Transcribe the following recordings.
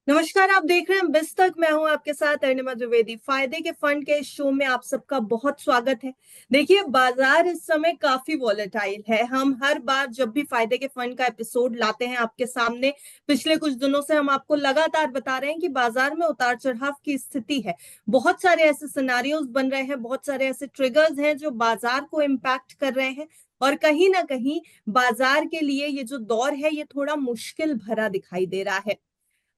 नमस्कार। आप देख रहे हैं बिस्तक। मैं हूं आपके साथ अरुणिमा द्विवेदी। फायदे के फंड के इस शो में आप सबका बहुत स्वागत है। देखिए, बाजार इस समय काफी वॉलेटाइल है। हम हर बार जब भी फायदे के फंड का एपिसोड लाते हैं आपके सामने, पिछले कुछ दिनों से हम आपको लगातार बता रहे हैं कि बाजार में उतार चढ़ाव की स्थिति है। बहुत सारे ऐसे सिनारियोज बन रहे हैं, बहुत सारे ऐसे ट्रिगर्स हैं जो बाजार को इम्पैक्ट कर रहे हैं। और कहीं ना कहीं बाजार के लिए ये जो दौर है ये थोड़ा मुश्किल भरा दिखाई दे रहा है।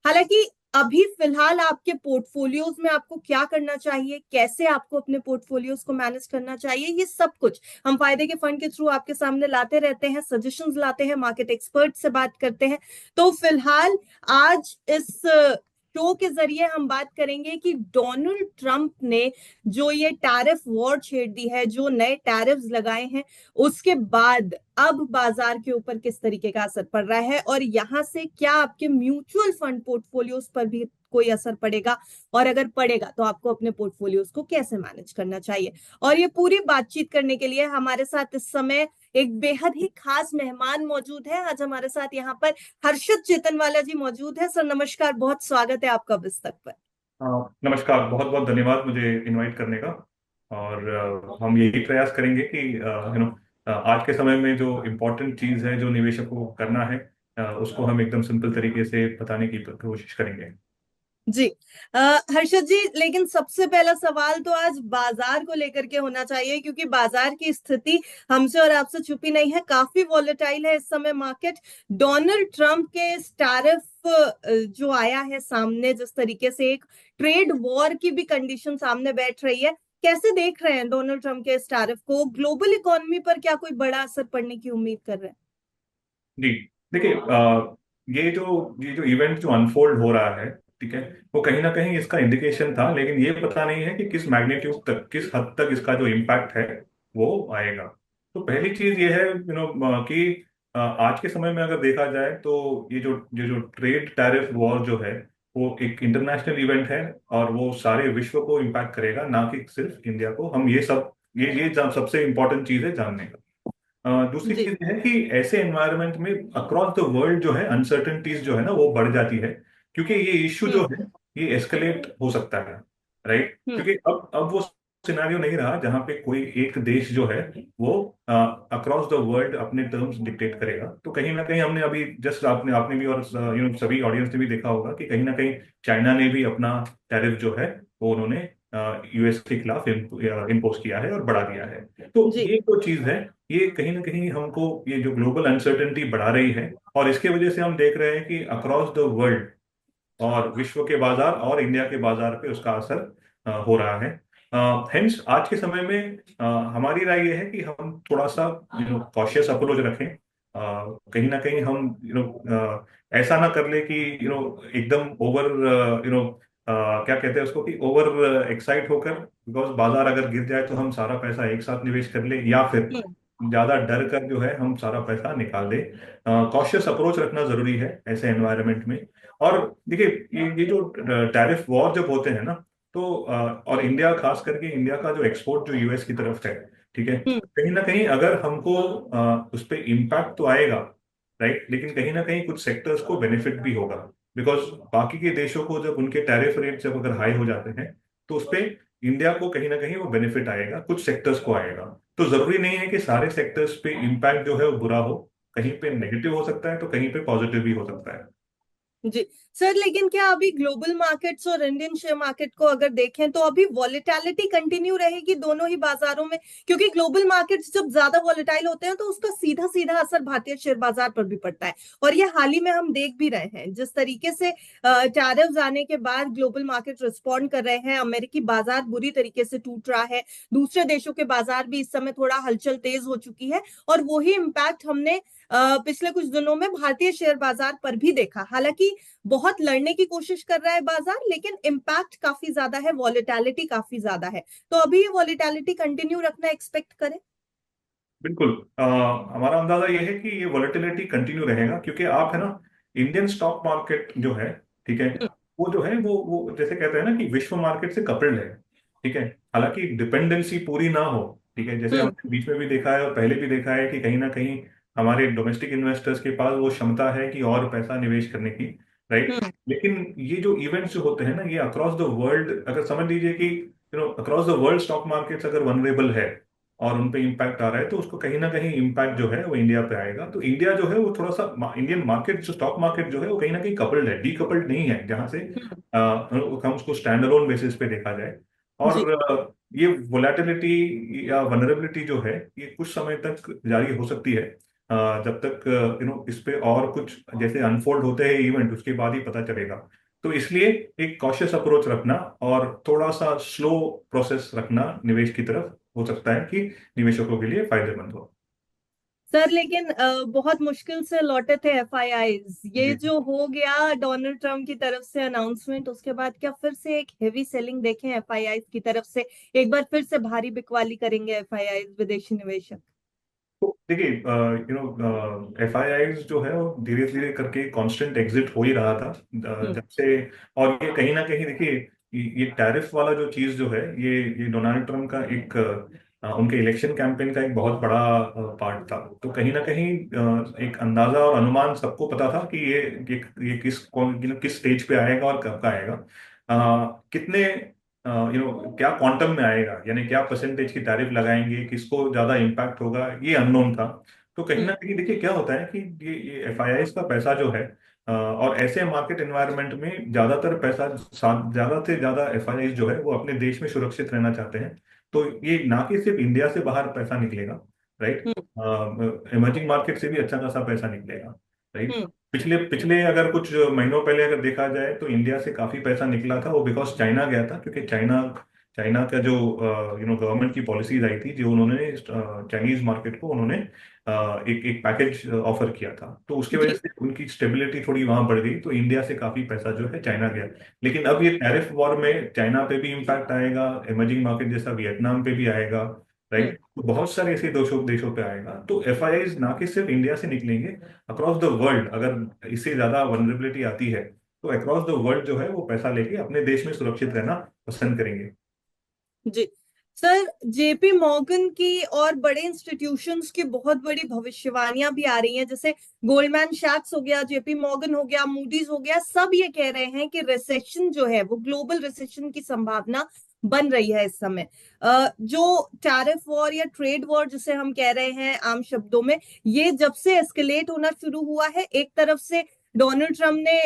हालांकि अभी फिलहाल आपके पोर्टफोलियोज में आपको क्या करना चाहिए, कैसे आपको अपने पोर्टफोलियोज को मैनेज करना चाहिए, ये सब कुछ हम फायदे के फंड के थ्रू आपके सामने लाते रहते हैं, सजेशंस लाते हैं, मार्केट एक्सपर्ट से बात करते हैं। तो फिलहाल आज इस शो के जरिए हम बात करेंगे कि डोनाल्ड ट्रंप ने जो ये टैरिफ वॉर छेड़ दी है, जो नए टैरिफ्स लगाए हैं, उसके बाद अब बाजार के ऊपर किस तरीके का असर पड़ रहा है और यहां से क्या आपके म्यूचुअल फंड पोर्टफोलियोज पर भी कोई असर पड़ेगा, और अगर पड़ेगा तो आपको अपने पोर्टफोलियोज को कैसे मैनेज करना चाहिए। और ये पूरी बातचीत करने के लिए हमारे साथ इस समय एक बेहद ही खास मेहमान मौजूद है। आज हमारे साथ यहाँ पर हर्षद चेतनवाला जी मौजूद है। सर नमस्कार, बहुत स्वागत है आपका बिस्तक पर। नमस्कार। बहुत बहुत धन्यवाद मुझे इनवाइट करने का। और हम यही प्रयास करेंगे कि आज के समय में जो इम्पोर्टेंट चीज़ है जो निवेशक को करना है, उसको हम एकदम सिंपल तरीके से बताने की कोशिश करेंगे। जी। अ, हर्षद जी, लेकिन सबसे पहला सवाल तो आज बाजार को लेकर के होना चाहिए, क्योंकि बाजार की स्थिति हमसे और आपसे छुपी नहीं है। काफी वॉलेटाइल है इस समय मार्केट। डोनाल्ड ट्रंप के इस टैरिफ जो आया है सामने, जिस तरीके से एक ट्रेड वॉर की भी कंडीशन सामने बैठ रही है, कैसे देख रहे हैं डोनाल्ड ट्रंप के इस टैरिफ को? ग्लोबल इकोनॉमी पर क्या कोई बड़ा असर पड़ने की उम्मीद कर रहे हैं? जी, देखिए, ये जो इवेंट जो अनफोल्ड हो रहा है, ठीक है, वो कहीं ना कहीं इसका इंडिकेशन था, लेकिन ये पता नहीं है कि किस मैग्नीट्यूड तक, किस हद तक इसका जो इम्पैक्ट है वो आएगा। तो पहली चीज ये है कि आज के समय में अगर देखा जाए तो ये जो ट्रेड टैरिफ वॉर जो है, वो एक इंटरनेशनल इवेंट है और वो सारे विश्व को इम्पैक्ट करेगा, ना कि सिर्फ इंडिया को। हम सबसे इम्पोर्टेंट चीज है जानने का। दूसरी जी। चीज है कि ऐसे एनवायरनमेंट में अक्रॉस द वर्ल्ड जो है अनसर्टेनिटीज जो है ना वो बढ़ जाती है, क्योंकि ये इश्यू जो हम्म। है ये एस्केलेट हो सकता है। राइट, हम्म। क्योंकि अब वो सिनेरियो नहीं रहा जहां पे कोई एक देश जो है वो अक्रॉस द वर्ल्ड अपने टर्म्स डिक्टेट करेगा। तो कहीं ना कहीं हमने अभी जस्ट आपने आपने भी और सभी ऑडियंस ने भी देखा होगा कि कहीं ना कहीं चाइना ने भी अपना टैरिफ जो है वो उन्होंने यूएस के खिलाफ इम्पोज किया है और बढ़ा दिया है। तो जी। ये जो चीज है, ये कहीं ना कहीं हमको ये जो ग्लोबल अनसर्टेनिटी बढ़ा रही है, और इसके वजह से हम देख रहे हैं कि अक्रॉस द वर्ल्ड और विश्व के बाजार और इंडिया के बाजार पे उसका असर हो रहा है। हेंस आज के समय में हमारी राय ये है कि हम थोड़ा सा कॉशियस अप्रोच रखें। कहीं ना कहीं हम ऐसा ना कर ले कि एकदम ओवर क्या कहते हैं उसको, कि ओवर एक्साइट होकर, बिकॉज बाजार अगर गिर जाए तो हम सारा पैसा एक साथ निवेश कर ले, या फिर हम्म। ज्यादा डर कर जो है हम सारा पैसा निकाल दे। कॉशियस अप्रोच रखना जरूरी है ऐसे एनवायरनमेंट में। और देखिए, ये जो टैरिफ वॉर जब होते हैं ना, तो और इंडिया, खास करके इंडिया का जो एक्सपोर्ट जो यूएस की तरफ है, ठीक है, हम्म। कहीं ना कहीं अगर हमको उस पर इम्पैक्ट तो आएगा, राइट, लेकिन कहीं ना कहीं कुछ सेक्टर्स को बेनिफिट भी होगा। बिकॉज बाकी के देशों को जब उनके टैरिफ रेट जब अगर हाई हो जाते हैं, तो उस पे इंडिया को कहीं ना कहीं वो बेनिफिट आएगा, कुछ सेक्टर्स को आएगा। तो जरूरी नहीं है कि सारे सेक्टर्स पे इम्पैक्ट जो है वो बुरा हो। कहीं पे नेगेटिव हो सकता है तो कहीं पे पॉजिटिव भी हो सकता है। जी। सर, लेकिन क्या अभी ग्लोबल मार्केट्स और इंडियन शेयर मार्केट को अगर देखें तो अभी वॉलेटिलिटी कंटिन्यू रहेगी दोनों ही बाजारों में? क्योंकि ग्लोबल मार्केट्स जब ज्यादा वॉलेटाइल होते हैं तो उसका सीधा सीधा असर भारतीय शेयर बाजार पर भी पड़ता है। और ये हाल ही में हम देख भी रहे हैं, जिस तरीके से टैरिफ्स आने के बाद ग्लोबल मार्केट रिस्पॉन्ड कर रहे हैं। अमेरिकी बाजार बुरी तरीके से टूट रहा है, दूसरे देशों के बाजार भी इस समय थोड़ा हलचल तेज हो चुकी है। और वही इम्पैक्ट हमने पिछले कुछ दिनों में भारतीय शेयर बाजार पर भी देखा। हालांकि बहुत लड़ने की कोशिश कर रहा है बाजार, लेकिन इम्पैक्ट काफी ज्यादा है, वॉलेटिलिटी काफी ज्यादा है। तो अभी ये वॉलेटिलिटी कंटिन्यू रखना एक्सपेक्ट करें? बिल्कुल। हमारा अंदाजा ये है कि ये वॉलेटिलिटी कंटिन्यू रहेगा, क्योंकि आप है ना, इंडियन स्टॉक मार्केट जो है, ठीक है, हम्म। वो जो है वो जैसे कहते हैं ना कि विश्व मार्केट से कपल्ड है। ठीक है, हालांकि डिपेंडेंसी पूरी ना हो। ठीक है, जैसे हम्म। हमने बीच में भी देखा है और पहले भी देखा है कि कहीं ना कहीं हमारे डोमेस्टिक इन्वेस्टर्स के पास वो क्षमता है कि और पैसा निवेश करने की। राइट। हम्म। लेकिन ये जो इवेंट्स जो होते हैं ना, ये अक्रॉस द वर्ल्ड, अगर समझ लीजिए कि across the world stock markets अगर वनरेबल है और उन पे इम्पैक्ट आ रहा है, तो उसको कहीं ना कहीं इम्पैक्ट जो है वो इंडिया पे आएगा। तो इंडिया जो है वो थोड़ा सा, इंडियन मार्केट जो स्टॉक मार्केट जो है वो कहीं ना कहीं कपल्ड है, डीकपल्ड नहीं है, जहां से हम्म। हम उसको स्टैंड अलोन बेसिस पे देखा जाए। और जी। ये वोलेटिलिटी या वनरेबिलिटी जो है, ये कुछ समय तक जारी हो सकती है, जब तक इस पे और कुछ जैसे अनफोल्ड होते हैं इवेंट, उसके बाद ही पता चलेगा। तो इसलिए एक कॉशियस अप्रोच रखना और थोड़ा सा स्लो प्रोसेस रखना निवेश की तरफ हो सकता है कि निवेशकों के लिए फायदेमंद हो। सर लेकिन बहुत मुश्किल से लौटे थे एफआईआईज, ये जी। जो हो गया डोनाल्ड ट्रम्प की तरफ से अनाउंसमेंट, उसके बाद क्या फिर से एक हेवी सेलिंग देखें एफआईआईज की तरफ से? एक बार फिर से भारी बिकवाली करेंगे एफआईआईज विदेशी निवेशक? तो देखिए, एफ आई आईज जो है वो धीरे धीरे करके कांस्टेंट एग्जिट हो ही रहा था, हम्म। जब से। और ये कहीं ना कहीं देखिए, ये टैरिफ वाला जो चीज जो है, ये डोनाल्ड ट्रम्प का एक उनके इलेक्शन कैंपेन का एक बहुत बड़ा पार्ट था। तो कहीं ना कहीं एक अंदाजा और अनुमान सबको पता था कि ये किस कौन किस स्टेज पे आएगा और कब का आएगा, कितने क्या क्वांटम में आएगा, यानी क्या परसेंटेज की टैरिफ लगाएंगे, किसको ज्यादा इम्पैक्ट होगा, ये अननोन था। तो कहीं ना हम्म। कहीं देखिए क्या होता है कि ये एफ आई का पैसा जो है, और ऐसे मार्केट एनवायरनमेंट में ज्यादातर पैसा, ज्यादा से ज्यादा एफ आई जो है वो अपने देश में सुरक्षित रहना चाहते हैं। तो ये ना कि सिर्फ इंडिया से बाहर पैसा निकलेगा, राइट, हम्म। इमर्जिंग मार्केट से भी अच्छा खासा पैसा निकलेगा, राइट। हम्म। पिछले पिछले अगर कुछ महीनों पहले अगर देखा जाए तो इंडिया से काफी पैसा निकला था, वो बिकॉज चाइना गया था, क्योंकि चाइना चाइना का जो गवर्नमेंट की पॉलिसीज आई थी, जो उन्होंने चाइनीज मार्केट को उन्होंने एक एक पैकेज ऑफर किया था, तो उसकी वजह जी। से उनकी स्टेबिलिटी थोड़ी वहां बढ़ गई, तो इंडिया से काफी पैसा जो है चाइना गया। लेकिन अब ये टैरिफ वॉर में चाइना पे भी इम्पैक्ट आएगा, इमर्जिंग मार्केट जैसा वियतनाम पे भी आएगा, हम्म। राइट। तो बहुत सारे ऐसे देशों देशों पे आएगा, तो एफ आई आईज ना कि सिर्फ इंडिया से निकलेंगे, अक्रॉस द वर्ल्ड अगर इससे ज्यादा वनरेबिलिटी आती है, तो अक्रॉस द वर्ल्ड जो है वो पैसा लेके अपने देश में सुरक्षित रहना पसंद करेंगे। जी। सर, जेपी मॉर्गन की और बड़े इंस्टीट्यूशंस की बहुत बड़ी भविष्यवाणियां भी आ रही हैं, जैसे गोल्डमैन सैक्स हो गया, जेपी मॉर्गन हो गया, मूडीज हो गया, सब ये कह रहे हैं कि रिसेशन जो है वो ग्लोबल रिसेशन की संभावना बन रही है इस समय। जो टैरिफ वॉर या ट्रेड वॉर जिसे हम कह रहे हैं आम शब्दों में, ये जब से एस्केलेट होना शुरू हुआ है, एक तरफ से डोनाल्ड ट्रम्प ने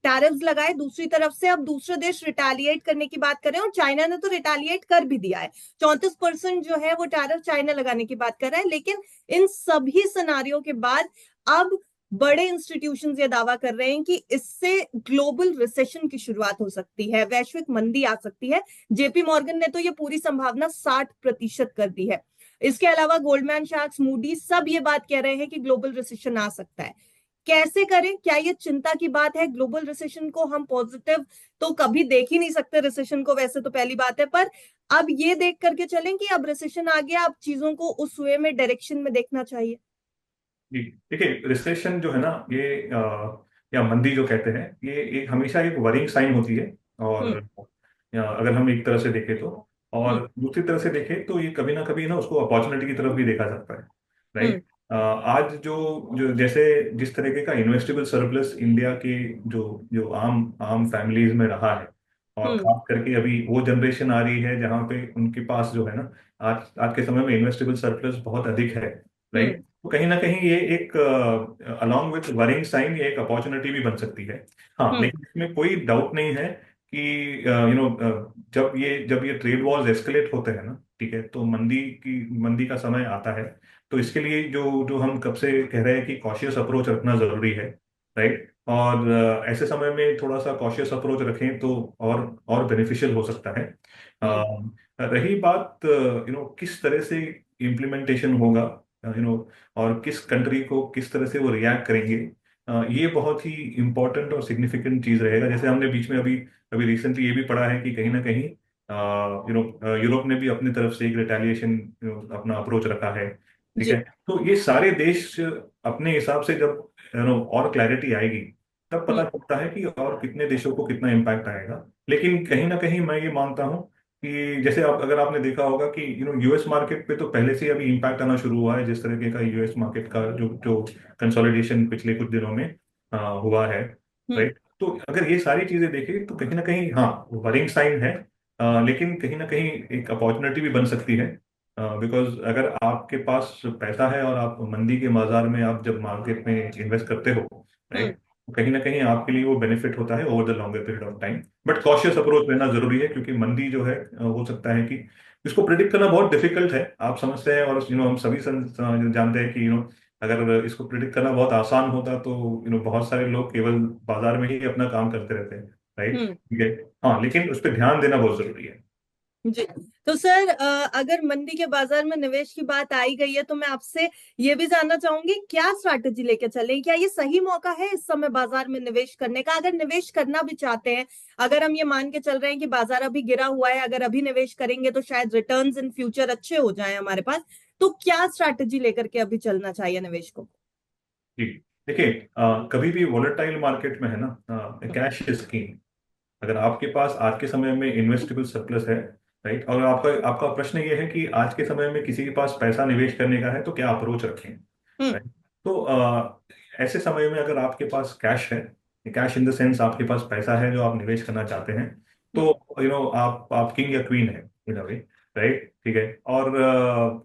टैरिफ्स लगाए, दूसरी तरफ से अब दूसरे देश रिटालिएट करने की बात कर रहे हैं, और चाइना ने तो रिटालिएट कर भी दिया है। 34% जो है वो टैरिफ चाइना लगाने की बात कर रहा है। लेकिन इन सभी सिनारियों के बाद अब बड़े इंस्टीट्यूशन ये दावा कर रहे हैं कि इससे ग्लोबल रिसेशन की शुरुआत हो सकती है, वैश्विक मंदी आ सकती है। जेपी मॉर्गन ने तो ये पूरी संभावना 60% कर दी है। इसके अलावा गोल्डमैन सैक्स, मूडी सब ये बात कह रहे हैं कि ग्लोबल रिसेशन आ सकता है। कैसे करें? क्या ये चिंता की बात है? ग्लोबल रिसेशन को हम पॉजिटिव तो कभी देख ही नहीं सकते, रिसेशन को, वैसे तो पहली बात है, पर अब ये देख करके चलें कि अब रिसेशन आ गया, अब चीजों को उस वे में, डायरेक्शन में देखना चाहिए। जी। देखिए, रिसेशन जो है ना, ये या मंदी जो कहते हैं, ये एक हमेशा एक वरिंग साइन होती है। और हम्म। अगर हम एक तरह से देखें तो, हम्म। और दूसरी तरह से देखें तो ये कभी ना कभी ना उसको अपॉर्चुनिटी की तरफ भी देखा जाता है, हम्म। राइट। आज जो जो जैसे जिस तरीके का इन्वेस्टेबल सरप्लस इंडिया के जो जो आम आम फैमिलीज में रहा है, और हम्म। खास करके अभी वो जनरेशन आ रही है जहाँ पे उनके पास जो है ना, आज आज के समय में इन्वेस्टेबल सरप्लस बहुत अधिक है, राइट। हम्म। तो कहीं ना कहीं ये एक अलॉन्ग विथ वरिंग साइन, ये एक अपॉर्चुनिटी भी बन सकती है। हाँ, हम्म। लेकिन इसमें कोई डाउट नहीं है कि जब ये ट्रेड वॉर्स एस्केलेट होते हैं ना, ठीक है, तो मंदी का समय आता है। तो इसके लिए जो जो हम कब से कह रहे हैं कि कॉशियस अप्रोच रखना जरूरी है, राइट। और ऐसे समय में थोड़ा सा कॉशियस अप्रोच रखें तो और बेनिफिशियल हो सकता है। हम्म। रही बात किस तरह से इम्प्लीमेंटेशन होगा, और किस कंट्री को किस तरह से वो रिएक्ट करेंगे, ये बहुत ही इंपॉर्टेंट और सिग्निफिकेंट चीज रहेगा। जैसे हमने बीच में अभी अभी रिसेंटली ये भी पढ़ा है कि कहीं ना कहीं यूरोप ने भी अपनी तरफ से एक रिटेलिएशन अपना अप्रोच रखा है, ठीक है। जी। तो ये सारे देश अपने हिसाब से जब और क्लैरिटी आएगी, तब पता हम्म। चलता है कि और कितने देशों को कितना इम्पैक्ट आएगा। लेकिन कहीं ना कहीं मैं ये मानता हूँ कि जैसे आप अगर आपने देखा होगा कि यूएस मार्केट पे तो पहले से ही अभी इम्पैक्ट आना शुरू हुआ है, जिस तरीके का यूएस मार्केट का जो जो कंसोलिडेशन पिछले कुछ दिनों में हुआ है, हम्म। राइट। तो अगर ये सारी चीजें देखें तो कहीं ना कहीं हाँ, वरिंग साइन है। लेकिन कहीं ना कहीं एक अपॉर्चुनिटी भी बन सकती है, बिकॉज अगर आपके पास पैसा है और आप मंदी के बाजार में आप जब मार्केट में इन्वेस्ट करते हो, हम्म। राइट, कहीं ना कहीं आपके लिए वो बेनिफिट होता है over the longer period of time. But cautious approach लेना जरूरी है, क्योंकि मंदी जो है हो सकता है कि इसको प्रिडिक्ट करना बहुत डिफिकल्ट है। आप समझते हैं, और हम सभी जानते हैं कि अगर इसको प्रिडिक्ट करना बहुत आसान होता तो बहुत सारे लोग केवल बाजार में ही अपना काम करते रहते हैं, राइट। हम्म। ठीक है। हाँ, लेकिन उस पर ध्यान देना बहुत जरूरी है। जी। तो सर, अगर मंदी के बाजार में निवेश की बात आई गई है तो मैं आपसे ये भी जानना चाहूंगी, क्या स्ट्रैटेजी लेके चलें? क्या ये सही मौका है इस समय बाजार में निवेश करने का? अगर निवेश करना भी चाहते हैं, अगर हम ये मान के चल रहे हैं कि बाजार अभी गिरा हुआ है, अगर अभी निवेश करेंगे तो शायद रिटर्न्स इन फ्यूचर अच्छे हो जाएं हमारे पास, तो क्या स्ट्रैटेजी लेकर के अभी चलना चाहिए निवेश को? जी, देखिए, कभी भी वॉलेटाइल मार्केट में है ना, कैश इज किंग। अगर आपके पास आज के समय में इन्वेस्टेबल सरप्लस है, राइट, और आपका आपका प्रश्न ये है कि आज के समय में किसी के पास पैसा निवेश करने का है तो क्या अप्रोच रखें, हम्म। राइट। तो ऐसे समय में अगर आपके पास कैश है, कैश इन द सेंस आपके पास पैसा है जो आप निवेश करना चाहते हैं, तो हम्म। आप किंग या क्वीन है इन अ वे, राइट, ठीक है। और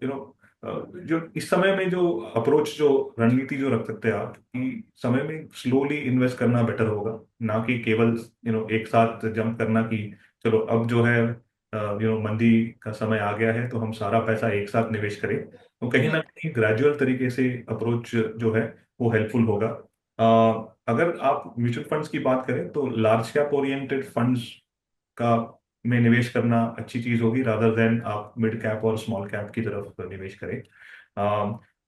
जो इस समय में जो अप्रोच, जो रणनीति जो रख सकते हैं आप, कि समय में स्लोली इन्वेस्ट करना बेटर होगा, ना कि केवल एक साथ जंप करना कि चलो अब जो है मंदी का समय आ गया है तो हम सारा पैसा एक साथ निवेश करें। तो कहीं हम्म। ना कहीं ग्रेजुअल तरीके से अप्रोच जो है वो हेल्पफुल होगा। अगर आप म्यूचुअल फंड्स की बात करें तो लार्ज कैप ओरिएंटेड फंड्स का में निवेश करना अच्छी चीज होगी, रादर देन आप मिड कैप और स्मॉल कैप की तरफ निवेश करें।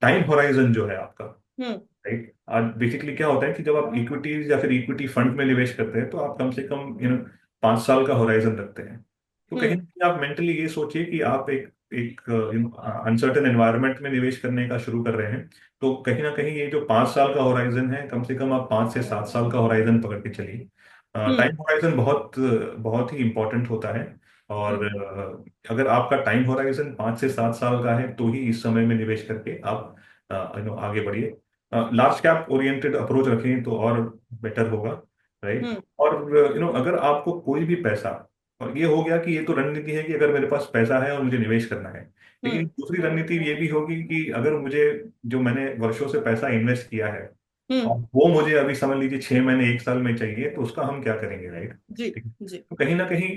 टाइम होराइजन जो है आपका, हम्म। राइट, आज बेसिकली क्या होता है कि जब आप इक्विटीज या फिर इक्विटी फंड में निवेश करते हैं तो आप कम से कम 5 साल का होराइजन रखते हैं। तो कहीं हम्म। ना कहीं आप मेंटली ये सोचिए कि आप एक एक अनसर्टेन एनवायरनमेंट में निवेश करने का शुरू कर रहे हैं। तो कहीं ना कहीं ये जो 5 साल का होराइजन है, कम से कम आप 5 से 7 साल का होराइजन पकड़ के चलिए। हम्म। टाइम होराइजन बहुत बहुत ही इंपॉर्टेंट होता है। और हम्म। अगर आपका टाइम होराइजन 5 से 7 साल का है तो ही इस समय में निवेश करके आप आगे बढ़िए। लार्ज कैप ओरिएंटेड अप्रोच रखें तो और बेटर होगा, राइट। हम्म। और अगर आपको कोई भी पैसा, और ये हो गया कि ये तो रणनीति है कि अगर मेरे पास पैसा है और मुझे निवेश करना है, लेकिन हम्म। दूसरी रणनीति ये भी होगी कि अगर मुझे, जो मैंने वर्षों से पैसा इन्वेस्ट किया है हम्म। और वो मुझे अभी समझ लीजिए 6 महीने 1 साल में चाहिए, तो उसका हम क्या करेंगे, राइट। जी। ठीक है। जी। तो कहीं ना कहीं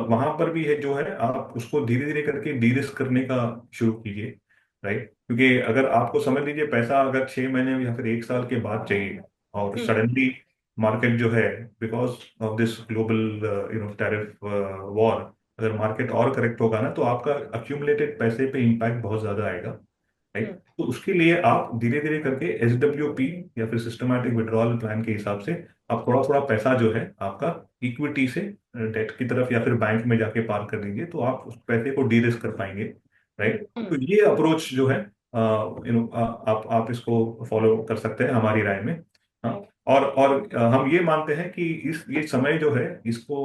वहां पर भी है, जो है आप उसको धीरे धीरे करके डी रिस्क करने का शुरू कीजिए, राइट। क्योंकि अगर आपको समझ लीजिए पैसा अगर 6 महीने या फिर 1 साल के बाद चाहिए, और हम्म। सडनली मार्केट जो है, because of this global tariff war, अगर मार्केट और करेक्ट होगा ना तो आपका अक्यूमुलेटेड पैसे पे इम्पैक्ट बहुत ज्यादा आएगा, राइट। हम्म। तो उसके लिए आप धीरे धीरे करके SWP या फिर सिस्टमैटिक विड्रॉल प्लान के हिसाब से आप थोड़ा थोड़ा पैसा जो है आपका इक्विटी से डेट की तरफ या फिर बैंक में जाके पार कर दीजिए, तो आप उस पैसे को डी रिस्क कर पाएंगे, राइट। तो हम्म। ये अप्रोच जो है आप इसको फॉलो कर सकते हैं हमारी राय में। हाँ। और हम ये मानते हैं कि ये समय जो है इसको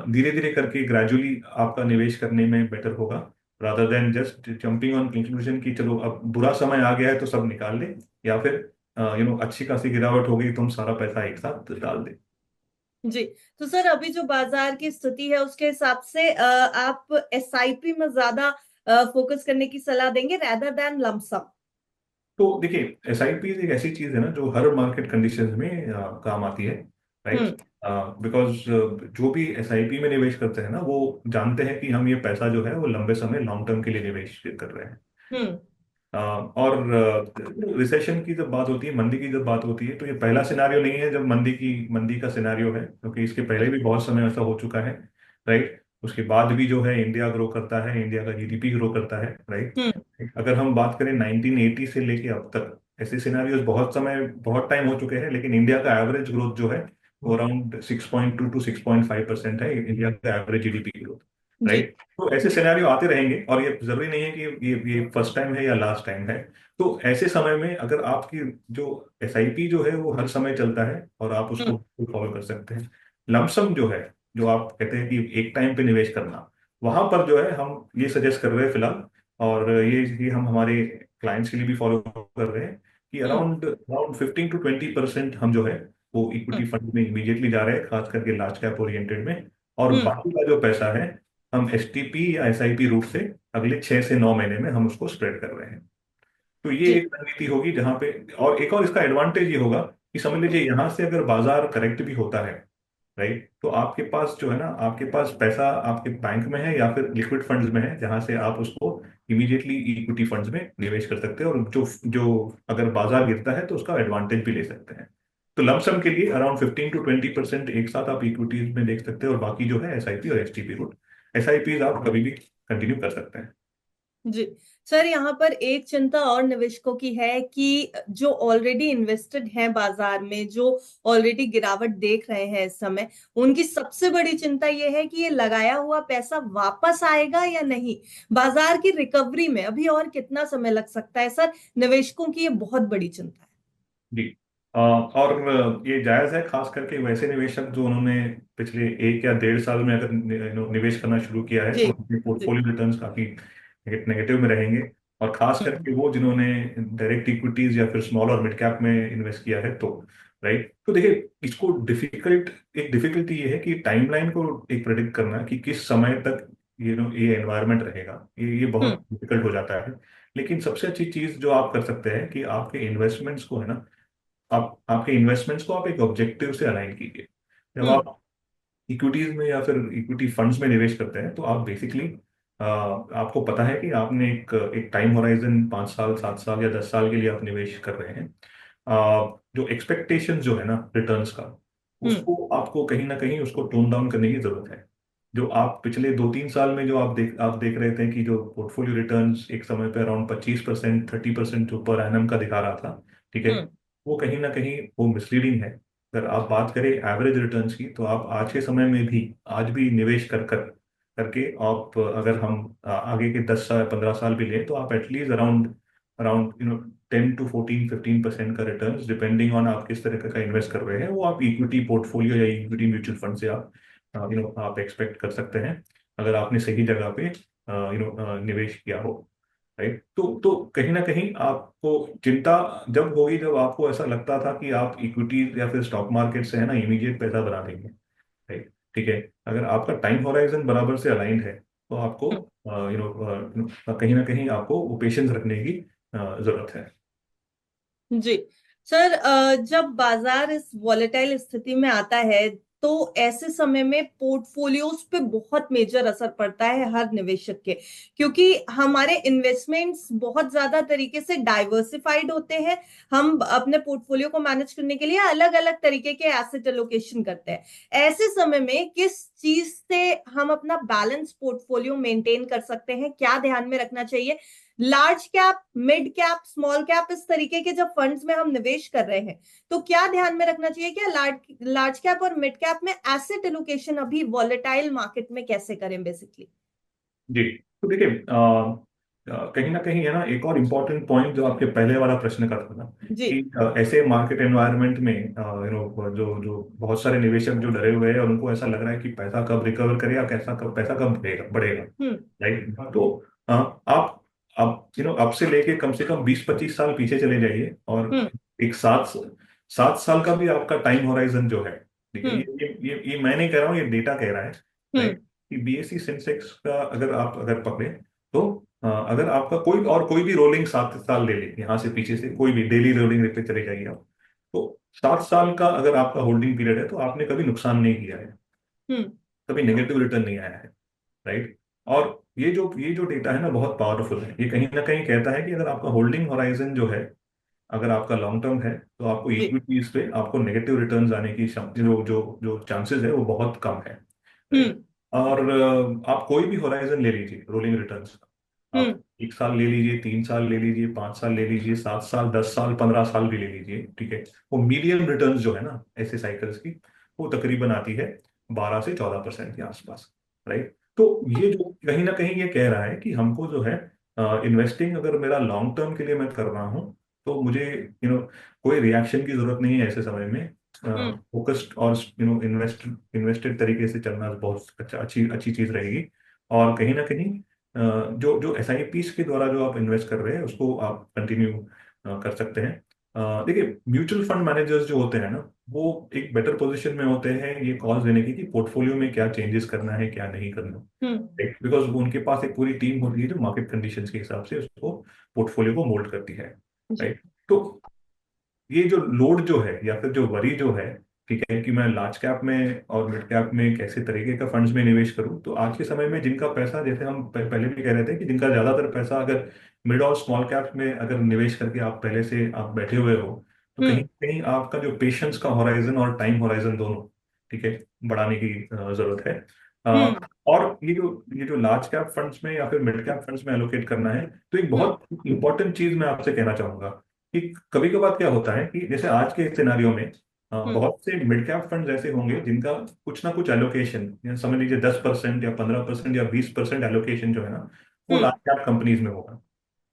धीरे धीरे करके ग्रेजुअली आपका निवेश करने में बेटर होगा, rather than just jumping on conclusion कि चलो अब बुरा समय आ गया है तो सब निकाल लें, या फिर अच्छी खासी गिरावट हो गई तो हम सारा पैसा एक साथ डाल दें। जी। तो सर, अभी जो बाजार की स्थिति है उसके हिसाब से आप एसआईपी में ज्यादा फोकस करने की सलाह देंगे रेदर देन लमसम? तो देखिए, SIP एक ऐसी चीज है ना जो हर मार्केट कंडीशंस में काम आती है, राइट। हम्म। बिकॉज जो भी SIP में निवेश करते हैं ना वो जानते हैं कि हम ये पैसा जो है वो लंबे समय लॉन्ग टर्म के लिए निवेश कर रहे हैं। हम्म। और रिसेशन की जब बात होती है, मंदी की जब बात होती है, तो ये पहला सिनारियो नहीं है जब मंदी का सिनारियो है, क्योंकि इसके पहले भी बहुत समय ऐसा हो चुका है, राइट। उसके बाद भी जो है इंडिया ग्रो करता है, इंडिया का GDP ग्रो करता है, राइट। हम्म। अगर हम बात करें 1980 से लेके अब तक, ऐसे सिनारियोज बहुत टाइम हो चुके हैं, लेकिन इंडिया का एवरेज ग्रोथ जो है वो अराउंड 6.2 to 6.5% है, इंडिया का एवरेज GDP ग्रोथ, जी। राइट। तो ऐसे जी। सिनेरियो आते रहेंगे, और ये जरूरी नहीं है कि ये फर्स्ट टाइम है या लास्ट टाइम है। तो ऐसे समय में अगर आपकी जो SIP जो है वो हर समय चलता है और आप हम्म। उसको फॉलो कर सकते हैं। लमसम जो है, जो आप कहते हैं कि एक टाइम पे निवेश करना, वहां पर जो है हम ये सजेस्ट कर रहे हैं फिलहाल, और ये हम हमारे क्लाइंट्स के लिए भी फॉलो कर रहे हैं कि हम्म। अराउंड अराउंड 15 to 20% हम जो है वो इक्विटी हम्म। फंड में इमीडिएटली जा रहे हैं, खास करके लार्ज कैप ओरिएंटेड में। और हम्म। बाकी का जो पैसा है हम एसटीपी या एसआईपी रूट से अगले 6 से 9 महीने में हम उसको स्प्रेड कर रहे हैं। तो ये जी। एक रणनीति होगी जहां पे, और एक और इसका एडवांटेज ये होगा कि समझ लीजिए यहां से अगर बाजार करेक्ट भी होता है, राइट, तो आपके पास जो है ना, आपके पास पैसा आपके बैंक में है या फिर लिक्विड फंड्स में है, जहां से आप उसको इमीडिएटली इक्विटी फंड्स में निवेश कर सकते हैं, और जो जो अगर बाजार गिरता है तो उसका एडवांटेज भी ले सकते हैं। तो लमसम के लिए अराउंड 15 to 20% एक साथ आप इक्विटीज में देख सकते हैं, और बाकी जो है एसआईपी और एसटीपी रूट, एसआईपी आप कभी भी कंटिन्यू कर सकते हैं। जी सर, यहाँ पर एक चिंता और निवेशकों की है कि जो ऑलरेडी इन्वेस्टेड हैं बाजार में, जो ऑलरेडी गिरावट देख रहे हैं इस समय, उनकी सबसे बड़ी चिंता ये है कि ये लगाया हुआ पैसा वापस आएगा या नहीं। बाजार की रिकवरी में अभी और कितना समय लग सकता है सर, निवेशकों की ये बहुत बड़ी चिंता है। जी। और ये जायज है, खास करके वैसे निवेशक जो उन्होंने पिछले 1 या 1.5 साल में अगर निवेश करना शुरू किया है, जी। तो उनके जी। पोर्टफोलियो रिटर्न्स काफी नेगेटिव में रहेंगे। और खास हम्म। करके वो जिन्होंने डायरेक्ट इक्विटीज या फिर स्मॉल और मिड कैप में इन्वेस्ट किया है, तो राइट, तो देखिए इसको एक डिफिकल्टी ये है कि टाइमलाइन को एक प्रेडिक्ट करना कि किस समय तक ये एनवायरनमेंट रहेगा, ये बहुत हम्म। डिफिकल्ट हो जाता है। लेकिन सबसे अच्छी चीज जो आप कर सकते हैं कि आपके इन्वेस्टमेंट्स को है ना, आप आपके इन्वेस्टमेंट्स को आप एक ऑब्जेक्टिव से अलाइन कीजिए। जब हम्म। आप इक्विटीज में या फिर इक्विटी फंड्स में निवेश करते हैं, तो आप बेसिकली आपको पता है कि आपने एक टाइम होराइजन 5 साल 7 साल या 10 साल के लिए आप निवेश कर रहे हैं। जो एक्सपेक्टेशन जो है ना रिटर्न्स का, हम्म। उसको आपको कहीं ना कहीं उसको टोन डाउन करने की जरूरत है। जो आप पिछले 2-3 साल में जो आप देख रहे थे कि जो पोर्टफोलियो रिटर्न्स एक समय पे अराउंड 25% 30% जो पर एनम का दिखा रहा था, ठीक है, हम्म। वो कहीं ना कहीं वो मिसलीडिंग है। अगर आप बात करें एवरेज रिटर्न्स की, तो आप आज के समय में भी आज भी निवेश कर कर करके आप, अगर हम आगे के 10 साल 15 साल भी लें, तो आप एटलीस्ट अराउंड अराउंड 10 to 14 15% का रिटर्न्स, डिपेंडिंग ऑन आप किस तरह का इन्वेस्ट कर रहे हैं, वो आप इक्विटी पोर्टफोलियो या इक्विटी म्यूचुअल फंड से आप आप एक्सपेक्ट कर सकते हैं, अगर आपने सही जगह पे निवेश किया हो, राइट। तो कहीं ना कहीं आपको चिंता जब होगी जब आपको ऐसा लगता था कि आप इक्विटी या फिर स्टॉक मार्केट से है ना इमीडिएट पैसा बना देंगे, राइट, ठीक है। अगर आपका टाइम होराइजन बराबर से अलाइंड है, तो आपको हम्म। कहीं ना कहीं आपको वो पेशेंस रखने की जरूरत है। जी सर, जब बाजार इस वॉलेटाइल स्थिति में आता है तो ऐसे समय में पोर्टफोलियोज पे बहुत मेजर असर पड़ता है हर निवेशक के, क्योंकि हमारे इन्वेस्टमेंट्स बहुत ज्यादा तरीके से डाइवर्सिफाइड होते हैं। हम अपने पोर्टफोलियो को मैनेज करने के लिए अलग अलग तरीके के एसेट एलोकेशन करते हैं। ऐसे समय में किस चीज से हम अपना बैलेंस पोर्टफोलियो मेंटेन कर सकते हैं, क्या ध्यान में रखना चाहिए? Large cap, mid cap, small cap, इस तरीके के जब फंड्स में हम निवेश कर रहे हैं, तो क्या ध्यान में रखना चाहिए? क्या लार्ज लार्ज कैप और मिड कैप में एसेट एलोकेशन अभी वॉलेटाइल मार्केट में कैसे करें बेसिकली? जी। तो देखिए कहीं ना कहीं है ना, एक और इम्पोर्टेंट पॉइंट जो आपके पहले वाला प्रश्न का था ना, जी। कि ऐसे मार्केट एनवायरनमेंट में जो जो बहुत सारे निवेशक जो डरे हुए हैं और उनको ऐसा लग रहा है कि पैसा कब रिकवर करेगा, कैसा कब पैसा कब बढ़ेगा बढ़ेगा, हम्म। राइट। तो आप अब से लेके कम से कम 20-25 साल पीछे चले जाइए, और हम्म। एक 7 साल का भी आपका टाइम होराइजन जो है, ठीक है, हम्म। ये मैं नहीं कह रहा हूँ, ये डेटा कह रहा है, हम्म। राइट, कि बीएसई सेंसेक्स का अगर पकड़े, तो अगर आपका कोई भी रोलिंग 7 साल ले ले, यहाँ से पीछे से कोई भी डेली रोलिंग पे चले जाइए आप, तो 7 साल का अगर आपका होल्डिंग पीरियड है, तो आपने कभी नुकसान नहीं किया है, हम्म। कभी नेगेटिव रिटर्न नहीं आया है, राइट। और ये जो डेटा है ना बहुत पावरफुल है, ये कहीं ना कहीं कहता है कि अगर आपका होल्डिंग होराइजन जो है, अगर आपका लॉन्ग टर्म है, तो आपको जी। इक्विटीज पे आपको नेगेटिव रिटर्न्स आने की जो जो जो चांसेस है वो बहुत कम है, राइट। हम्म। और आप कोई भी होराइजन ले लीजिए रोलिंग रिटर्न्स का, आप हम्म। 1 साल ले लीजिए, 3 साल ले लीजिए, 5 साल ले लीजिए, 7 साल 10 साल 15 साल भी ले लीजिए, ठीक है। वो मीडियम रिटर्न्स जो है ना ऐसे साइकिल्स की, वो तकरीबन आती है 12 से 14% के आसपास, राइट। तो ये जो कहीं ना कहीं ये कह रहा है कि हमको जो है इन्वेस्टिंग अगर मेरा लॉन्ग टर्म के लिए मैं कर रहा हूँ, तो मुझे कोई रिएक्शन की जरूरत नहीं है ऐसे समय में, हम्म। फोकस्ड और इन्वेस्टेड तरीके से चलना बहुत अच्छी अच्छी चीज रहेगी। और कहीं ना कहीं जो जो एस आई पीस के द्वारा जो आप इन्वेस्ट कर रहे हैं उसको आप कंटिन्यू कर सकते हैं। देखिए, म्यूचुअल फंड मैनेजर्स जो होते हैं ना, वो एक बेटर पोजीशन में होते हैं ये कॉल्स देने की कि पोर्टफोलियो में क्या चेंजेस करना है क्या नहीं करना। हम्म। राइट, बिकॉज उनके पास एक पूरी टीम होती है जो मार्केट कंडीशंस के हिसाब से उसको पोर्टफोलियो को मोल्ड करती है। जी। राइट। तो ये जो लोड जो है या फिर जो वरी जो है, ठीक है, कि मैं लार्ज कैप में और मिड कैप में कैसे तरीके का फंड्स में निवेश करूं, तो आज के समय में जिनका पैसा, जैसे हम पहले भी कह रहे थे कि जिनका ज्यादातर पैसा अगर मिड और स्मॉल कैप में अगर निवेश करके आप पहले से आप बैठे हुए हो, तो कहीं हम्म। कहीं आपका जो पेशेंस का होराइजन और टाइम होराइजन दोनों, ठीक है, बढ़ाने की जरूरत है। हम्म। और ये जो लार्ज कैप फंड्स में या फिर मिड कैप फंड्स में एलोकेट करना है, तो एक हम्म। बहुत इंपॉर्टेंट चीज मैं आपसे कहना चाहूंगा कि कभी कभार क्या होता है कि जैसे आज के सिनेरियो में हम्म। बहुत से मिड कैप फंड ऐसे होंगे जिनका कुछ ना कुछ एलोकेशन, समझ लीजिए 10% या 15% या 20% एलोकेशन जो है ना, वो हम्म। लार्ज कैप कंपनीज में होगा।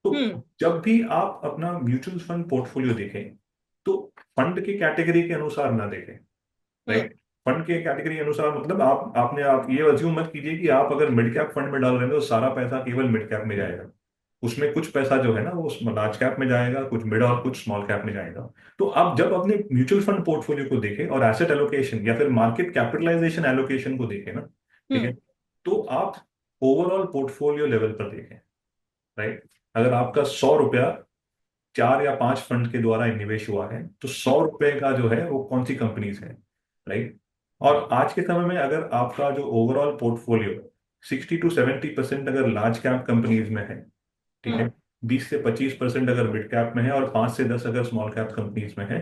तो हम्म। जब भी आप अपना म्यूचुअल फंड पोर्टफोलियो देखें, तो फंड की कैटेगरी के अनुसार ना देखें। हम्म। राइट। फंड के कैटेगरी अनुसार मतलब आप ये अज्यूम मत कीजिए कि आप अगर मिड कैप फंड में डाल रहे हैं तो सारा पैसा केवल मिड कैप में जाएगा। उसमें कुछ पैसा जो है ना वो लार्ज कैप में जाएगा, कुछ मिड और कुछ स्मॉल कैप में जाएगा। तो आप जब अपने म्यूचुअल फंड पोर्टफोलियो को देखें और एसेट एलोकेशन या फिर मार्केट कैपिटलाइजेशन एलोकेशन को देखें ना, ठीक है, हम्म। तो आप ओवरऑल पोर्टफोलियो लेवल पर देखें। राइट। अगर आपका 100 रुपया 4 या 5 फंड के द्वारा निवेश हुआ है, तो 100 रुपए का जो है वो कौन सी कंपनीज है। राइट। और आज के समय में अगर आपका जो ओवरऑल पोर्टफोलियो 60 to 70% अगर लार्ज कैप कंपनीज में है, ठीक है, हम्म। 20 से 25% अगर मिड कैप में है और 5 से 10 अगर स्मॉल कैप कंपनीज में है,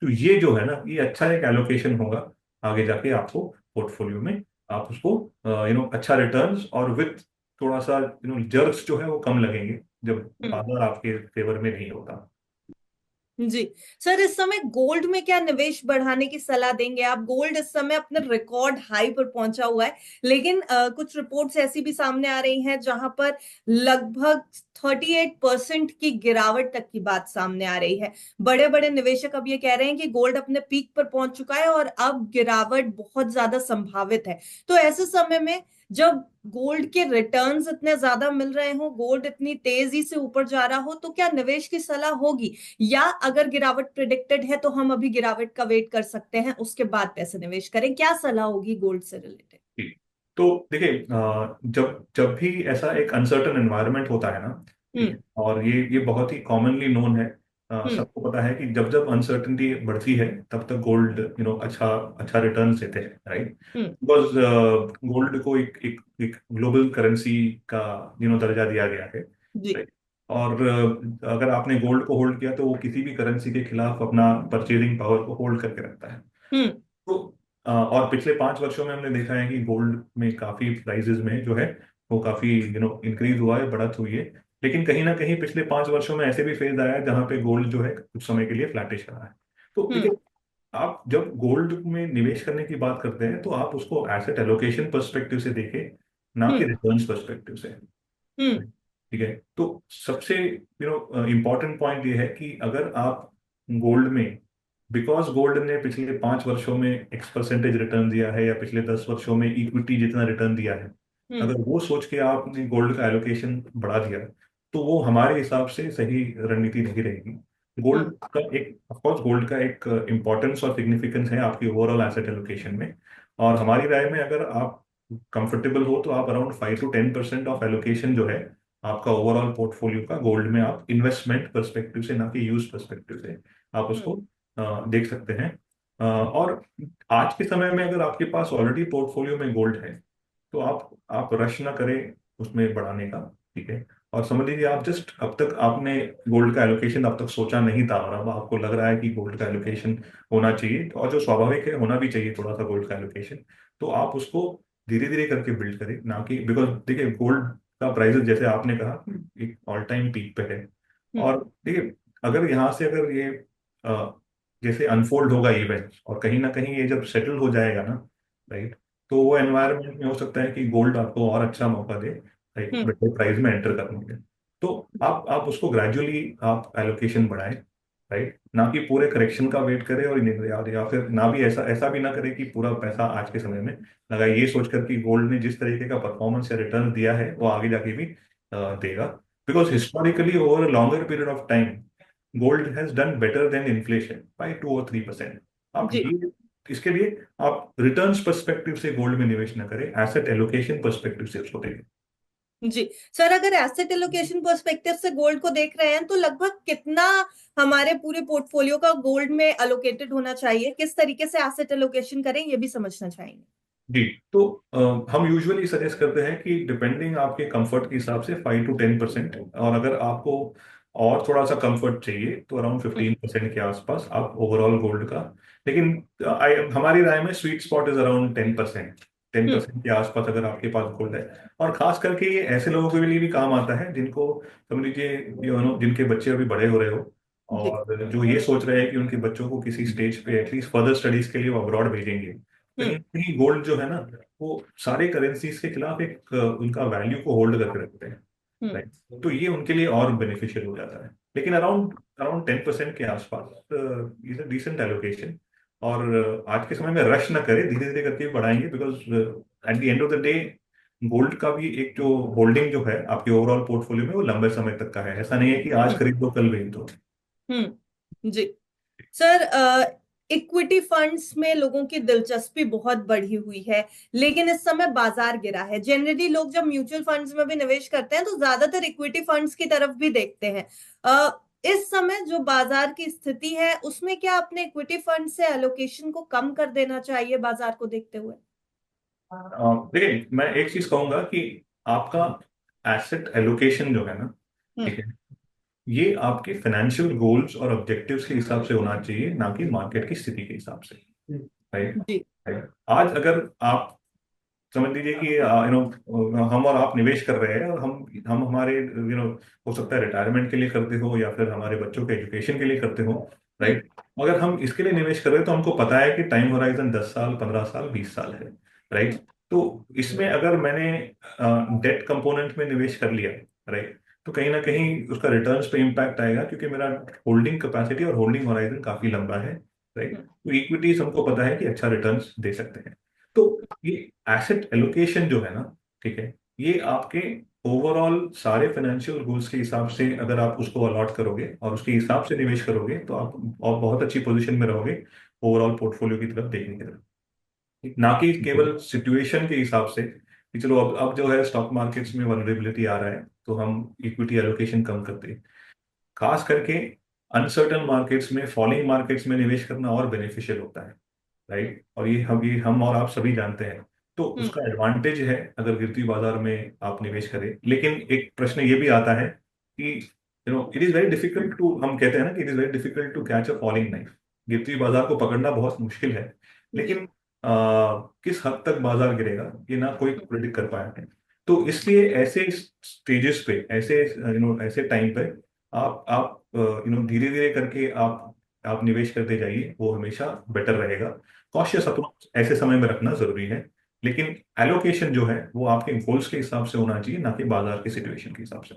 तो ये जो है ना, ये अच्छा एक एलोकेशन होगा आगे जाके आपको पोर्टफोलियो में। आप उसको अच्छा रिटर्न्स और विथ थोड़ा सा जर्क्स जो है वो कम लगेंगे जब हम्म। बाजार आपके फेवर में नहीं होता। जी। सर, इस समय गोल्ड में क्या निवेश बढ़ाने की सलाह देंगे आप? गोल्ड इस समय अपने रिकॉर्ड हाई पर पहुंचा हुआ है, लेकिन कुछ रिपोर्ट्स ऐसी भी सामने आ रही हैं जहां पर लगभग 38% की गिरावट तक की बात सामने आ रही है। बड़े बड़े निवेशक अब ये कह रहे हैं कि गोल्ड अपने पीक पर पहुंच चुका है और अब गिरावट बहुत ज्यादा संभावित है। तो ऐसे समय में जब गोल्ड के रिटर्न्स इतने ज्यादा मिल रहे हो, गोल्ड इतनी तेजी से ऊपर जा रहा हो, तो क्या निवेश की सलाह होगी? या अगर गिरावट प्रिडिक्टेड है तो हम अभी गिरावट का वेट कर सकते हैं, उसके बाद पैसे निवेश करें? क्या सलाह होगी गोल्ड से रिलेटेड? ठीक। तो देखिए, जब जब भी ऐसा एक अनसर्टन एनवायरनमेंट होता है ना, ठीक हम्म। है, और ये बहुत ही कॉमनली नोन है। हम्म। सबको पता है कि जब जब अनसर्टनिटी बढ़ती है तब तक गोल्ड अच्छा अच्छा रिटर्न देते हैं। राइट। हम्म। बिकॉज गोल्ड को एक ग्लोबल करेंसी का दर्जा दिया गया है। जी। राइट। और अगर आपने गोल्ड को होल्ड किया तो वो किसी भी करेंसी के खिलाफ अपना परचेजिंग पावर को होल्ड करके रखता है। हम्म। तो और पिछले 5 वर्षों में हमने देखा है कि गोल्ड में काफी प्राइसेस में जो है वो काफी इंक्रीज हुआ है, बढ़त हुई है। लेकिन कहीं ना कहीं पिछले 5 वर्षों में ऐसे भी फेज आया है जहां पे गोल्ड जो है कुछ समय के लिए फ्लैटिश रहा है। तो देखिए, हम्म। आप जब गोल्ड में निवेश करने की बात करते हैं तो आप उसको एसेट एलोकेशन पर्सपेक्टिव से देखें, ना कि हम्म। रिटर्न्स पर्सपेक्टिव से। हम्म। ठीक है। तो सबसे इम्पोर्टेंट पॉइंट ये है कि अगर आप गोल्ड में, बिकॉज गोल्ड ने पिछले 5 वर्षों में X% रिटर्न दिया है या पिछले 10 वर्षों में इक्विटी जितना रिटर्न दिया है, हम्म। अगर वो सोच के आपने गोल्ड का एलोकेशन बढ़ा दिया, तो वो हमारे हिसाब से सही रणनीति नहीं रहेगी। हम्म। गोल्ड का एक ऑफकोर्स गोल्ड का एक इम्पोर्टेंस और सिग्निफिकेंस है आपकी ओवरऑल एसेट एलोकेशन में। और हमारी राय में अगर आप कंफर्टेबल हो तो आप अराउंड 5 to 10% ऑफ एलोकेशन जो है आपका ओवरऑल पोर्टफोलियो का गोल्ड में आप इन्वेस्टमेंट पर्सपेक्टिव से, ना कि यूज पर्सपेक्टिव से, आप उसको हम्म। देख सकते हैं। और आज के समय में अगर आपके पास ऑलरेडी पोर्टफोलियो में गोल्ड है, तो आप रश ना करें उसमें बढ़ाने का। ठीक है। और समझ लीजिए आप जस्ट अब तक आपने गोल्ड का एलोकेशन अब तक सोचा नहीं था और अब आपको लग रहा है कि गोल्ड का एलोकेशन होना चाहिए, और जो स्वाभाविक है होना भी चाहिए थोड़ा सा गोल्ड का एलोकेशन। तो आप उसको धीरे धीरे करके बिल्ड करें, ना कि बिकॉज देखिए गोल्ड का प्राइस जैसे आपने कहा एक ऑल टाइम पीक पे है। हम्म। और देखिए, अगर यहाँ से अगर ये जैसे अनफोल्ड होगा इवेंट और कहीं ना कहीं ये जब सेटल हो जाएगा ना, राइट, तो वो एनवायरनमेंट में हो सकता है कि गोल्ड आपको और अच्छा मौका दे एक हम्म। बेटर प्राइस में एंटर करने के। तो आप उसको ग्रेजुअली आप एलोकेशन बढ़ाएं। राइट, ना कि पूरे करेक्शन का वेट करें और या फिर ना भी ऐसा ऐसा भी ना करें कि पूरा पैसा आज के समय में लगाए ये सोचकर कि गोल्ड ने जिस तरीके का परफॉर्मेंस या रिटर्न दिया है वो आगे जाके भी देगा। Because historically over a longer period of time gold has done better than inflation by 2 और 3%। आप जी। ये इसके लिए आप रिटर्न्स पर्सपेक्टिव से गोल्ड में निवेश न करें, एसेट एलोकेशन पर्सपेक्टिव से उसको देखें। जी सर, अगर एसेट एलोकेशन पर्सपेक्टिव से गोल्ड को देख रहे हैं तो लगभग कितना हमारे पूरे पोर्टफोलियो का गोल्ड में अलोकेटेड होना चाहिए, किस तरीके से एसेट एलोकेशन करें, ये भी समझना चाहेंगे। जी। तो हम यूजुअली सजेस्ट करते हैं कि डिपेंडिंग आपके कंफर्ट के हिसाब से 5 to 10%, और अगर आपको और थोड़ा सा कंफर्ट चाहिए तो अराउंड हम्म। 15% के आसपास आप ओवरऑल गोल्ड का। लेकिन हमारी राय में sweet spot is around 10%। Ten hmm. Percent के आसपास अगर आपके पास गोल्ड है, और खास करके ये ऐसे लोगों के लिए भी काम आता है जिनको, समझ लीजिए, जिनके बच्चे अभी बड़े हो रहे हो, जी। और जो ये सोच रहे हैं कि उनके बच्चों को किसी स्टेज पे एटलीस्ट फर्दर स्टडीज के लिए वो अब्रॉड भेजेंगे। कहीं हम्म। ना कहीं गोल्ड जो है ना, वो सारे करेंसीज के खिलाफ एक उनका वैल्यू को होल्ड करके रखते हैं। हम्म। राइट। तो ये उनके लिए और बेनिफिशियल हो जाता है। लेकिन अराउंड अराउंड 10% के आसपास इज अ डिसेंट एलोकेशन। और आज के समय में रश ना करें, धीरे धीरे करके बढ़ाएंगे, because at the end of the day gold का भी एक जो होल्डिंग जो है आपके ओवरऑल पोर्टफोलियो में, वो लंबे समय तक का है। ऐसा नहीं है कि आज हम्म। खरीद दो कल बेच दो। जी सर, इक्विटी फंड्स में लोगों की दिलचस्पी बहुत बढ़ी हुई है, लेकिन इस समय बाजार गिरा है। जनरली लोग जब म्यूचुअल फंड्स में भी निवेश करते हैं तो ज्यादातर इक्विटी फंड्स की तरफ भी देखते हैं। इस समय जो बाजार की स्थिति है उसमें क्या अपने इक्विटी फंड से एलोकेशन को कम कर देना चाहिए बाजार को देखते हुए? देखिए, मैं एक चीज कहूंगा कि आपका एसेट एलोकेशन जो है ना, हम्म। ठीक है, ये आपके फाइनेंशियल गोल्स और ऑब्जेक्टिव्स के हिसाब से होना चाहिए, ना कि मार्केट की स्थिति के हिसाब से। राइट। जी। राइट। आज अगर आप समझ लीजिए कि हम और आप निवेश कर रहे हैं, और हम हमारे हो सकता है रिटायरमेंट के लिए करते हो या फिर हमारे बच्चों के एजुकेशन के लिए करते हो। हम्म। राइट। अगर हम इसके लिए निवेश कर रहे हैं तो हमको पता है कि टाइम होराइजन 10 साल, 15 साल, 20 साल है। राइट। हम्म। तो इसमें अगर मैंने डेट कंपोनेंट में निवेश कर लिया, राइट, तो कहीं ना कहीं उसका रिटर्न्स पे इम्पैक्ट आएगा, क्योंकि मेरा होल्डिंग कैपेसिटी और होल्डिंग होराइजन काफी लंबा है। राइट। हम्म। तो इक्विटीज हमको पता है कि अच्छा रिटर्न्स दे सकते हैं। तो ये एसेट एलोकेशन जो है ना, ठीक है, ये आपके ओवरऑल सारे फाइनेंशियल गोल्स के हिसाब से अगर आप उसको अलॉट करोगे और उसके हिसाब से निवेश करोगे, तो आप और बहुत अच्छी पोजीशन में रहोगे ओवरऑल पोर्टफोलियो की तरफ देखने की तरफ। ना कि केवल सिचुएशन के हिसाब से कि चलो अब जो है स्टॉक मार्केट्स में वनरेबिलिटी आ रहा है तो हम इक्विटी एलोकेशन कम करते हैं। खास करके अनसर्टन मार्केट्स में, फॉलिंग मार्केट्स में निवेश करना और बेनिफिशियल होता है। राइट। और ये हम और आप सभी जानते हैं। तो हम्म। उसका एडवांटेज है अगर गिरती बाजार में आप निवेश करें। लेकिन एक प्रश्न ये भी आता है कि it is very difficult to, हम कहते हैं ना कि it is very difficult to catch a falling knife. गिरती बाजार को पकड़ना बहुत मुश्किल है। जी। लेकिन किस हद तक बाजार गिरेगा ये ना कोई प्रिडिक्ट कर पाया है। तो इसलिए ऐसे स्टेजेस पे, ऐसे ऐसे टाइम पे आप धीरे धीरे करके आप निवेश करते जाइए, वो हमेशा बेटर रहेगा। कॉशियस अप्रोच ऐसे समय में रखना जरूरी है, लेकिन एलोकेशन जो है वो आपके गोल्स के हिसाब से होना चाहिए, ना कि बाजार की सिचुएशन के हिसाब से।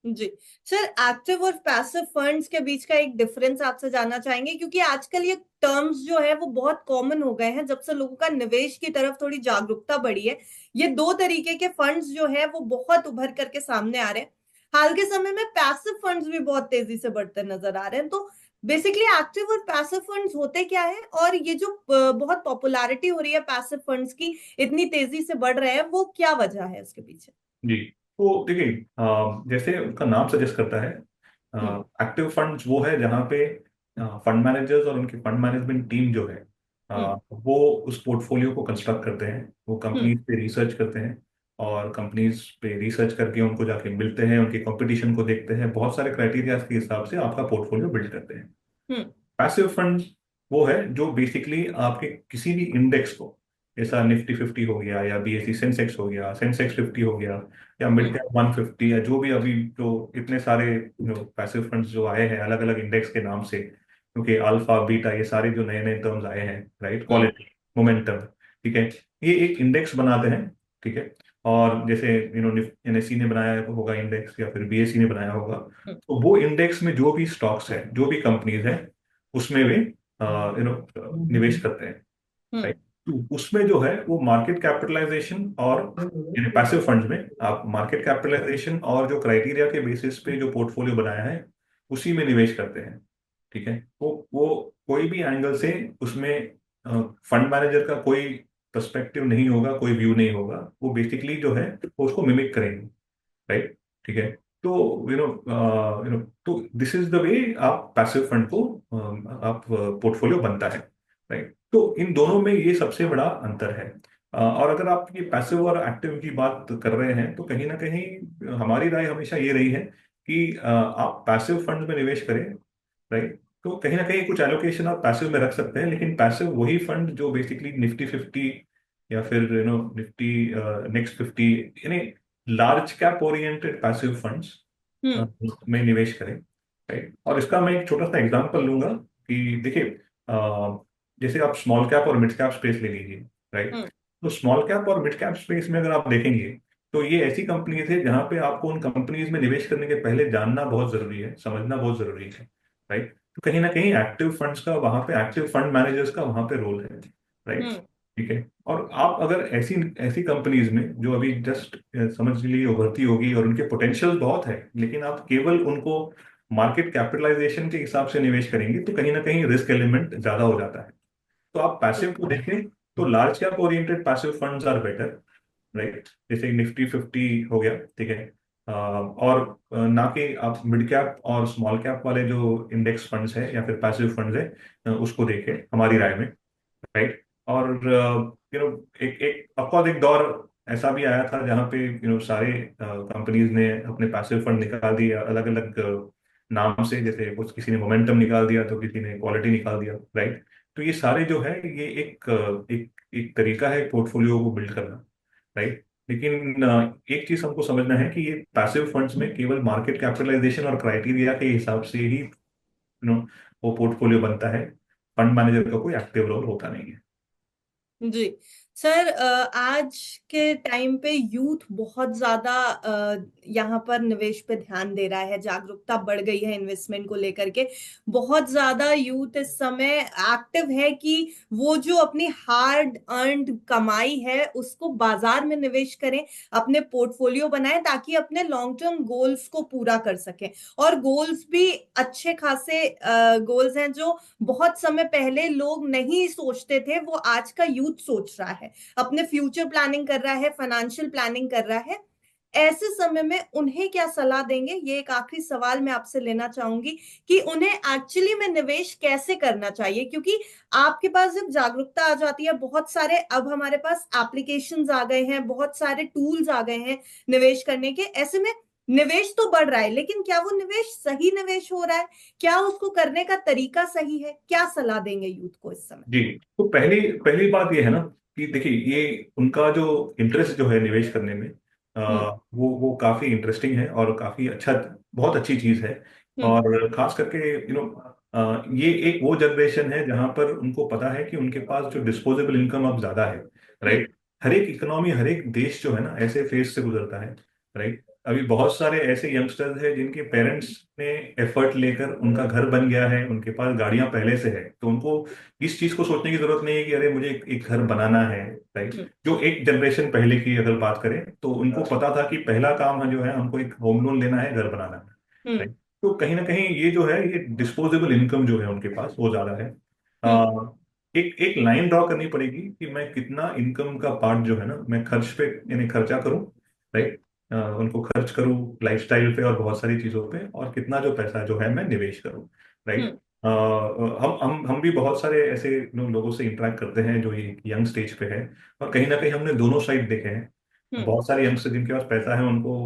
जी सर, एक्टिव और पैसिव फंड्स के बीच का एक डिफरेंस आपसे जानना चाहेंगे, क्योंकि आजकल ये टर्म्स जो है वो बहुत कॉमन हो गए हैं जब से लोगों का निवेश की तरफ थोड़ी जागरूकता बढ़ी है। ये दो तरीके के फंड्स जो है वो बहुत उभर करके सामने आ रहे हैं। हाल के समय में पैसिव फंड्स भी बहुत तेजी से बढ़ते नजर आ रहे हैं। तो बेसिकली एक्टिव और पैसिव फंड्स होते क्या है, और ये जो बहुत पॉपुलैरिटी हो रही है पैसिव फंड्स की, इतनी तेजी से बढ़ रहे हैं, वो क्या वजह है उसके पीछे? जी। तो देखिए, जैसे उसका नाम सजेस्ट करता है, हम्म। एक्टिव फंड्स वो है जहाँ पे फंड मैनेजर्स और उनकी फंड मैनेजमेंट टीम जो है, हम्म। वो उस पोर्टफोलियो को कंस्ट्रक्ट करते हैं, वो हम्म। कंपनीज पे रिसर्च करते हैं, और कंपनीज पे रिसर्च करके उनको जाके मिलते हैं, उनकी कंपटीशन को देखते हैं, बहुत सारे क्राइटेरिया के हिसाब से आपका पोर्टफोलियो बिल्ड करते हैं। हम्म। पैसिव फंड वो है जो बेसिकली आपके किसी भी इंडेक्स को, जैसा निफ्टी 50 हो गया, या बीएसई सेंसेक्स हो गया, सेंसेक्स 50 हो गया, या मिड हम्म। कैप 150, या जो भी अभी जो इतने सारे जो पैसिव फंड्स जो आए हैं अलग अलग इंडेक्स के नाम से, क्योंकि अल्फा बीटा ये सारे जो नए नए टर्म्स आए हैं, राइट, हम्म। क्वालिटी, मोमेंटम, ठीक है, ये एक इंडेक्स बनाते हैं। ठीक है। और जैसे एनएससी ने बनाया होगा इंडेक्स, या फिर बीएसई ने बनाया होगा, हम्म। तो वो इंडेक्स में जो भी स्टॉक्स है, जो भी कंपनीज है, उसमें वे निवेश करते हैं। हम्म। राइट। तो उसमें जो है वो मार्केट कैपिटलाइजेशन, और पैसिव फंड्स में आप मार्केट कैपिटलाइजेशन और जो क्राइटेरिया के बेसिस पे जो पोर्टफोलियो बनाया है उसी में निवेश करते हैं। ठीक है, वो कोई भी एंगल से उसमें फंड मैनेजर का कोई पर्सपेक्टिव नहीं होगा, कोई व्यू नहीं होगा। वो बेसिकली जो है वो उसको मिमिक करेंगे। राइट। ठीक है। तो तो दिस इज द वे आप पैसिव फंड को आप पोर्टफोलियो बनता है। राइट। तो इन दोनों में ये सबसे बड़ा अंतर है। और अगर आप ये पैसिव और एक्टिव की बात कर रहे हैं तो कहीं ना कहीं हमारी राय हमेशा ये रही है कि आप पैसिव फंड में निवेश करें। राइट। तो कहीं ना कहीं कुछ एलोकेशन आप पैसिव में रख सकते हैं, लेकिन पैसिव वही फंड जो बेसिकली निफ्टी 50 या फिर निफ्टी नेक्स्ट 50, यानी large cap oriented passive funds hmm. में निवेश करें। राइट। और इसका मैं एक छोटा सा एग्जांपल लूंगा कि देखिए, जैसे आप स्मॉल कैप और मिड कैप स्पेस ले लीजिए। राइट। हम्म। तो स्मॉल कैप और मिड कैप स्पेस में अगर आप देखेंगे तो ये ऐसी कंपनीज है जहां पे आपको उन कंपनीज में निवेश करने के पहले जानना बहुत जरूरी है, समझना बहुत जरूरी है। राइट। तो कहीं ना कहीं एक्टिव फंड्स का वहां पे, एक्टिव फंड मैनेजर्स का वहां पे रोल है। राइट। हम्म। ठीक है। और आप अगर ऐसी ऐसी कंपनीज में जो अभी जस्ट समझ लीजिए उभरती होगी और उनके पोटेंशियल बहुत है, लेकिन आप केवल उनको मार्केट कैपिटलाइजेशन के हिसाब से निवेश करेंगे तो कहीं ना कहीं रिस्क एलिमेंट ज्यादा हो जाता है। तो आप पैसिव को देखें तो large cap oriented passive funds are better. Right. जैसे निफ्टी 50 हो गया। ठीक है। और ना कि आप मिड कैप और स्मॉल कैप वाले जो इंडेक्स फंड्स है या फिर पैसिव फंड्स है उसको देखें हमारी राय में। राइट। और एक एक ऑफकोर्स एक दौर ऐसा भी आया था जहां पे सारे कंपनीज ने अपने पैसिव फंड निकाल दिए अलग अलग नाम से, जैसे कुछ किसी ने मोमेंटम निकाल दिया तो किसी ने क्वालिटी निकाल दिया। राइट। तो ये सारे जो है ये एक तरीका है पोर्टफोलियो को बिल्ड करना। राइट। लेकिन एक चीज हमको समझना है कि ये पैसिव फंड्स में केवल मार्केट कैपिटलाइजेशन और क्राइटेरिया के हिसाब से ही वो पोर्टफोलियो बनता है। फंड मैनेजर का कोई एक्टिव रोल होता नहीं है। जी सर, आज के टाइम पे यूथ बहुत ज्यादा यहाँ पर निवेश पे ध्यान दे रहा है, जागरूकता बढ़ गई है इन्वेस्टमेंट को लेकर के। बहुत ज्यादा यूथ इस समय एक्टिव है कि वो जो अपनी हार्ड अर्न्ड कमाई है उसको बाजार में निवेश करें, अपने पोर्टफोलियो बनाएं ताकि अपने लॉन्ग टर्म गोल्स को पूरा कर सकें। और गोल्स भी अच्छे खासे गोल्स हैं जो बहुत समय पहले लोग नहीं सोचते थे, वो आज का यूथ सोच रहा है, अपने फ्यूचर प्लानिंग कर रहा है, फाइनेंशियल प्लानिंग कर रहा है। ऐसे समय में उन्हें क्या सलाह देंगे, ये एक आखिरी सवाल मैं आपसे लेना चाहूंगी कि उन्हें एक्चुअली में निवेश कैसे करना चाहिए, क्योंकि आपके पास जब जागरूकता आ जाती है, बहुत सारे अब हमारे पास एप्लीकेशंस आ गए हैं, बहुत सारे टूल्स आ गए हैं निवेश करने के, ऐसे में निवेश तो बढ़ रहा है, लेकिन क्या वो निवेश सही निवेश हो रहा है, क्या उसको करने का तरीका सही है, क्या सलाह देंगे यूथ को इस समय? जी। तो पहली पहली बात ये है ना कि देखिए ये उनका जो इंटरेस्ट जो है निवेश करने में, हम्म। वो काफी इंटरेस्टिंग है और काफी अच्छा, बहुत अच्छी चीज है। हम्म। और खास करके ये एक वो जनरेशन है जहां पर उनको पता है कि उनके पास जो डिस्पोजेबल इनकम अब ज्यादा है। हम्म। राइट। हर एक इकोनॉमी, हर एक देश जो है ना ऐसे फेज से गुजरता है। राइट। अभी बहुत सारे ऐसे यंगस्टर्स हैं जिनके पेरेंट्स ने एफर्ट लेकर उनका घर बन गया है, उनके पास गाड़ियां पहले से है, तो उनको इस चीज को सोचने की जरूरत नहीं है कि अरे मुझे एक घर बनाना है। राइट। हम्म। जो एक जनरेशन पहले की अगर बात करें तो उनको पता था कि पहला काम है जो है हमको एक होम लोन लेना है, घर बनाना है। हम्म। राइट। तो कहीं ना कहीं ये जो है ये डिस्पोजेबल इनकम जो है उनके पास वो ज्यादा है। हम्म। एक एक लाइन ड्रॉ करनी पड़ेगी कि मैं कितना इनकम का पार्ट जो है ना मैं खर्च पे, यानी खर्चा करूं। राइट। उनको खर्च करूं लाइफस्टाइल पे और बहुत सारी चीजों पे, और कितना जो पैसा जो है मैं निवेश करूं। राइट। हम्म। हम भी बहुत सारे ऐसे लोगों से इंटरेक्ट करते हैं जो ये यंग स्टेज पे है, और कहीं ना कहीं हमने दोनों साइड देखे हैं। हम्म। बहुत सारे यंगस्टर जिनके पास पैसा है उनको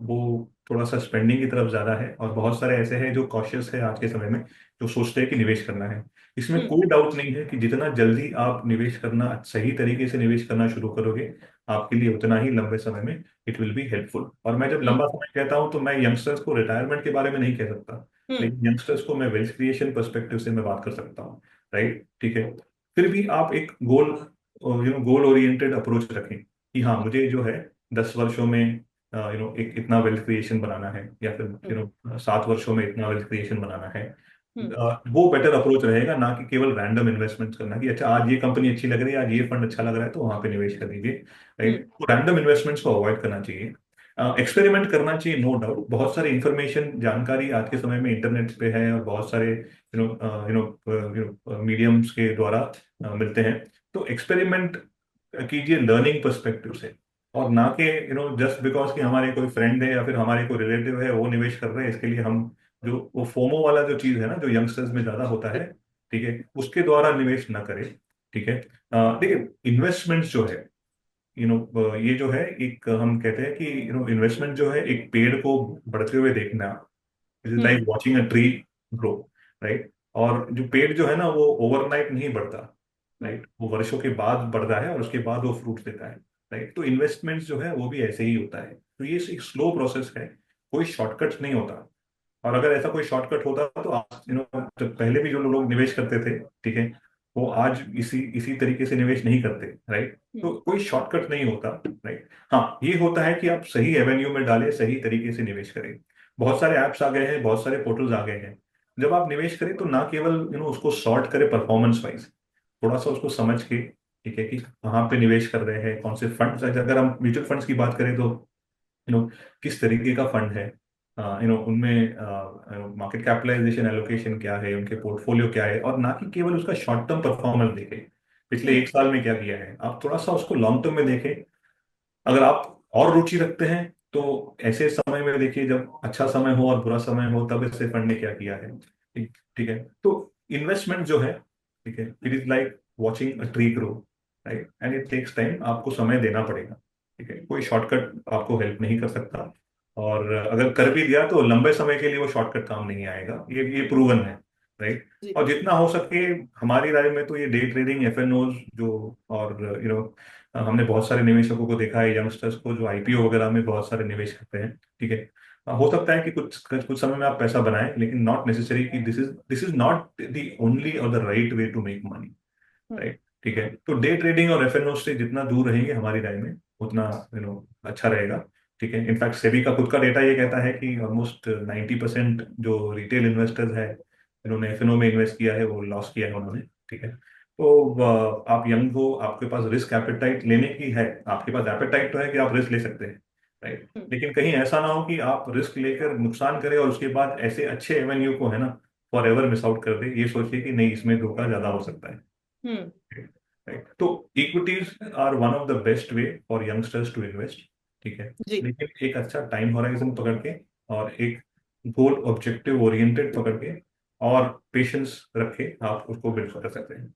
वो थोड़ा सा स्पेंडिंग की तरफ ज्यादा है, और बहुत सारे ऐसे हैं जो कॉशियस है आज के समय में, जो सोचते हैं कि निवेश करना है। इसमें हम्म। कोई डाउट नहीं है कि जितना जल्दी आप निवेश करना, सही तरीके से निवेश करना शुरू करोगे, आपके लिए उतना ही लंबे समय में इट विल बी हेल्पफुल। और मैं जब हम्म। लंबा समय कहता हूं तो मैं यंगस्टर्स को रिटायरमेंट के बारे में नहीं कह सकता, हम्म। लेकिन यंगस्टर्स को मैं वेल्थ क्रिएशन पर्सपेक्टिव से मैं बात कर सकता हूँ। राइट। ठीक है। फिर भी आप एक गोल ओरिएंटेड अप्रोच रखें कि हाँ मुझे जो है 10 वर्षों में एक इतना वेल्थ क्रिएशन बनाना है, या फिर हम्म। 7 वर्षों में इतना वेल्थ क्रिएशन बनाना है। हम्म। वो बेटर अप्रोच रहेगा, ना कि केवल रैंडम इन्वेस्टमेंट्स करना कि अच्छा आज ये कंपनी अच्छी लग रही है, आज ये फंड अच्छा लग रहा है तो वहां पे निवेश कर दीजिए। हम्म। राइट। तो रैंडम इन्वेस्टमेंट्स को अवॉइड करना चाहिए। एक्सपेरिमेंट करना चाहिए, नो डाउट। बहुत सारी इंफॉर्मेशन, जानकारी आज के समय में इंटरनेट पे है, और बहुत सारे मीडियम्स के द्वारा मिलते हैं। तो एक्सपेरिमेंट कीजिए लर्निंग पर्सपेक्टिव से, और ना कि जस्ट बिकॉज कि हमारे कोई फ्रेंड है या फिर हमारे कोई रिलेटिव है वो निवेश कर रहे हैं, इसके लिए हम जो वो फोमो वाला जो चीज है ना, जो यंगस्टर्स में ज्यादा होता है, ठीक है, उसके द्वारा निवेश ना करें। ठीक है। देखिए, इन्वेस्टमेंट्स जो है, ये जो है, एक हम कहते हैं कि इन्वेस्टमेंट जो है, एक पेड़ को बढ़ते हुए देखना, it is like hmm. Watching a tree grow, right. और जो पेड़ जो है ना, वो ओवरनाइट नहीं बढ़ता, हम्म। राइट, वो वर्षों के बाद बढ़ता है और उसके बाद वो फ्रूट देता है, राइट। तो इन्वेस्टमेंट जो है वो भी ऐसे ही होता है। तो ये एक स्लो प्रोसेस है, कोई शॉर्टकट नहीं होता। और अगर ऐसा कोई शॉर्टकट होता तो आज जब पहले भी जो लोग निवेश करते थे, ठीक है, वो आज इसी इसी तरीके से निवेश नहीं करते, राइट। तो हम्म। कोई शॉर्टकट नहीं होता, राइट। हाँ, ये होता है कि आप सही एवेन्यू में डालें, सही तरीके से निवेश करें। बहुत सारे ऐप्स आ गए हैं, बहुत सारे पोर्टल्स आ गए हैं। जब आप निवेश करें तो ना केवल उसको सॉर्ट करें परफॉर्मेंस वाइज, थोड़ा सा उसको समझ के, ठीक है, कि कहाँ पे निवेश कर रहे हैं, कौन से फंड, अगर हम म्यूचुअल फंड्स की बात करें तो किस तरीके का फंड है, उनमें मार्केट कैपिटलाइजेशन, एलोकेशन क्या है, उनके पोर्टफोलियो क्या है, और ना कि केवल उसका शॉर्ट टर्म परफॉर्मेंस देखें, पिछले हम्म। एक साल में क्या किया है। आप थोड़ा सा उसको लॉन्ग टर्म में देखें। अगर आप और रुचि रखते हैं तो ऐसे समय में देखिए, जब अच्छा समय हो और बुरा समय हो, तब इससे फंड ने क्या किया है। ठीक ठीक है। तो इन्वेस्टमेंट जो है, ठीक है, it is like watching a tree grow, right, and it takes time, आपको समय देना पड़ेगा। ठीक है, कोई शॉर्टकट आपको हेल्प नहीं कर सकता। और अगर कर भी दिया तो लंबे समय के लिए वो शॉर्टकट काम नहीं आएगा, ये प्रूवन है, राइट। जी। और जितना हो सके, हमारी राय में तो ये डे ट्रेडिंग, एफएनओज जो, और हमने बहुत सारे निवेशकों को देखा है, यंगस्टर्स को, जो आईपीओ वगैरह में बहुत सारे निवेश करते हैं, ठीक है। हो सकता है कि कुछ कुछ समय में आप पैसा बनाएं, लेकिन नॉट नेसेसरी कि this is not the only और the right way to make money, hmm. Right. ठीक है। तो डे ट्रेडिंग और एफएनओ से जितना दूर रहेंगे, हमारी राय में उतना अच्छा रहेगा। ठीक है। इनफैक्ट सेबी का खुद का डेटा ये कहता है कि ऑलमोस्ट 90% जो रिटेल इन्वेस्टर्स है, इन्होंने एफएनओ में इन्वेस्ट किया है, वो लॉस किया है उन्होंने। ठीक है। तो आप यंग हो, आपके पास रिस्क एपेटाइट लेने की है, आपके पास एपेटाइट तो है कि आप रिस्क ले सकते हैं, राइट। हम्म। लेकिन कहीं ऐसा ना हो कि आप रिस्क लेकर नुकसान करें और उसके बाद ऐसे अच्छे एवेन्यू को, है ना, फॉर एवर मिस आउट कर दे, ये सोचिए कि नहीं, इसमें धोखा ज्यादा हो सकता है। हम्म। राइट। तो equities are one of the best way for youngsters to invest. ठीक है। जी। लेकिन एक अच्छा टाइम होराइजन पकड़ के, और एक गोल ऑब्जेक्टिव ओरिएंटेड पकड़ के, और पेशेंस रखे, आप उसको बिल्ड कर सकते हैं।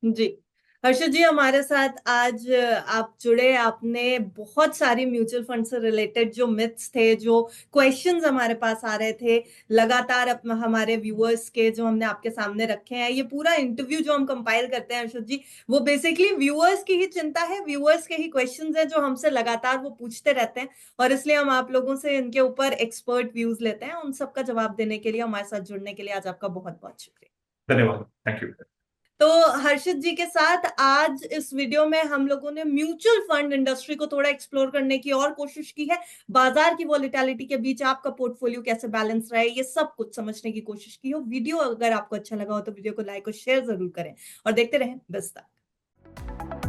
जी। हर्षद जी, हमारे साथ आज आप जुड़े, आपने बहुत सारी म्यूचुअल फंड से रिलेटेड जो मिथ्स थे, जो क्वेश्चंस हमारे पास आ रहे थे लगातार, हमारे व्यूअर्स के, जो हमने आपके सामने रखे हैं। ये पूरा इंटरव्यू जो हम कंपाइल करते हैं हर्षद जी, वो बेसिकली व्यूअर्स की ही चिंता है, व्यूअर्स के ही क्वेश्चंस हैं जो हमसे लगातार वो पूछते रहते हैं, और इसलिए हम आप लोगों से इनके ऊपर एक्सपर्ट व्यूज लेते हैं। उन सबका जवाब देने के लिए, हमारे साथ जुड़ने के लिए आज आपका बहुत बहुत शुक्रिया। धन्यवाद, थैंक यू। तो हर्षित जी के साथ आज इस वीडियो में हम लोगों ने म्यूचुअल फंड इंडस्ट्री को थोड़ा एक्सप्लोर करने की और कोशिश की है। बाजार की वॉलेटिलिटी के बीच आपका पोर्टफोलियो कैसे बैलेंस रहे, ये सब कुछ समझने की कोशिश की हो। वीडियो अगर आपको अच्छा लगा हो तो वीडियो को लाइक और शेयर जरूर करें, और देखते रहें बिज़ तक।